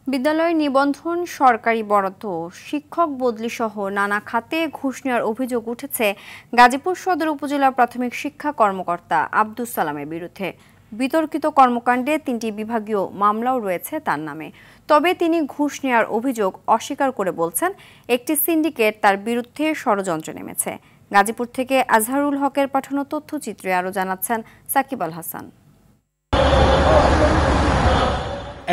বিদ্যালয় নিবন্ধন, সরকারি বরাদ্দ, শিক্ষক বদলিসহ নানা খাতে ঘুষ নেওয়ার অভিযোগ উঠেছে গাজীপুর সদর উপজেলা প্রাথমিক শিক্ষা কর্মকর্তা আব্দুস সালামের বিরুদ্ধে। বিতর্কিত কর্মকাণ্ডে ৩টি বিভাগীয় মামলাও রয়েছে তার নামে। তবে তিনি ঘুষ নেওয়ার অভিযোগ অস্বীকার করে বলছেন একটি সিন্ডিকেট তার বিরুদ্ধে ষড়যন্ত্রে নেমেছে। গাজীপুর থেকে আজহারুল হকের পাঠানো তথ্যচিত্রে আরও জানাচ্ছেন সাকিব আল হাসান।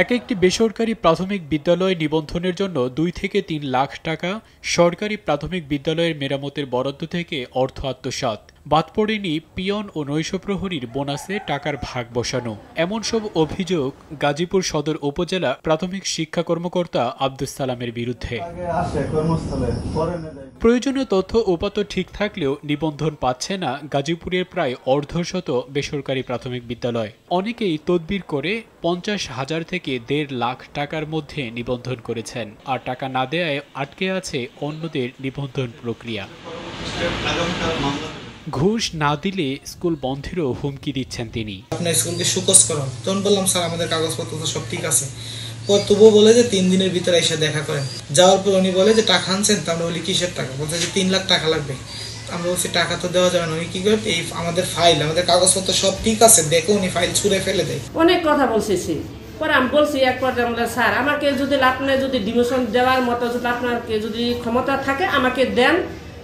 একটি বেসরকারি প্রাথমিক বিদ্যালয় নিবন্ধনের জন্য ২ থেকে ৩ লাখ টাকা, সরকারি প্রাথমিক বিদ্যালয়ের মেরামতের বরাদ্দ থেকে অর্থ আত্মসাৎ, বাদ পড়েনি পিয়ন ও নৈশপ্রহরীর বোনাসে টাকার ভাগ বসানো, এমন সব অভিযোগ গাজীপুর সদর উপজেলা প্রাথমিক শিক্ষা কর্মকর্তা আব্দুস সালামের বিরুদ্ধে। প্রয়োজনীয় তথ্য উপাত্ত ঠিক থাকলেও নিবন্ধন পাচ্ছে না গাজীপুরের প্রায় অর্ধশত বেসরকারি প্রাথমিক বিদ্যালয়। অনেকেই তদবির করে ৫০,০০০ থেকে ১.৫ লাখ টাকার মধ্যে নিবন্ধন করেছেন, আর টাকা না দেয়ায় আটকে আছে অন্যদের নিবন্ধন প্রক্রিয়া। ঘুষ না দিলে স্কুল বন্ধেরও হুমকি দিচ্ছেন তিনি। আপনার স্কুলকে সুকস করুন। তখন বললাম, স্যার আমাদের কাগজপত্র তো সব ঠিক আছে। তবুও বলে যে ৩ দিনের ভিতরে এসে দেখা করেন। যাওয়ার পর উনি বলে যে টাকা আনছেন। তা আমরা বলি কিসের টাকা? বলছে যে ৩ লাখ টাকা লাগবে। আমরা বলছি টাকা তো দেওয়া যাবে না। উনি কি করে, এই আমাদের ফাইল, আমাদের কাগজপত্র সব ঠিক আছে দেখো, উনি ফাইল ছুঁড়ে ফেলে দেয়। অনেক কথা বলছি, পরে আমি বলছি এক পর্যায়ে আমরা, স্যার আমাকে যদি আপনি যদি ডিমোশন দেওয়ার মতো যদি আপনার যদি ক্ষমতা থাকে আমাকে দেন,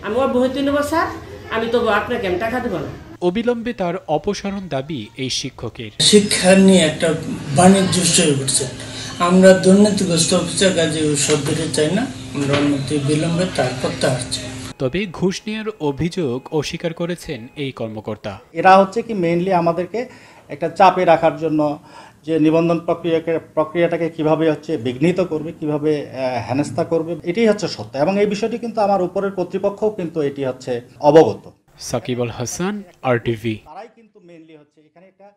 আমি অব্যাহতি নেব স্যার, আমি তবু আপনাকে আমি টাকা দেবো না। অবিলম্বে তার অপসারণ দাবি এই শিক্ষকের। শিক্ষা নিয়ে একটা বাণিজ্য হয়ে উঠছে। আমরা দুর্নীতিগ্রস্ত অফিসার কাজে শব্দটি চাই না, আমরা অন্যতি বিলম্বে তার করতে আসছি। তবে ঘুষ নেওয়ার অভিযোগ অস্বীকার করেছেন এই কর্মকর্তা। এরা হচ্ছে কি মেইনলি আমাদেরকে একটা চাপে রাখার জন্য, যে নিবন্ধন প্রক্রিয়াটাকে কিভাবে হচ্ছে বিঘ্নিত করবে, কিভাবে হেনস্থা করবে, এটাই হচ্ছে সত্য। এবং এই বিষয়টি কিন্তু আমার উপরের কর্তৃপক্ষও কিন্তু এটি হচ্ছে অবগত। সাকিব আল হাসান, RTV। তারাই কিন্তু মেইনলি হচ্ছে এখানে একটা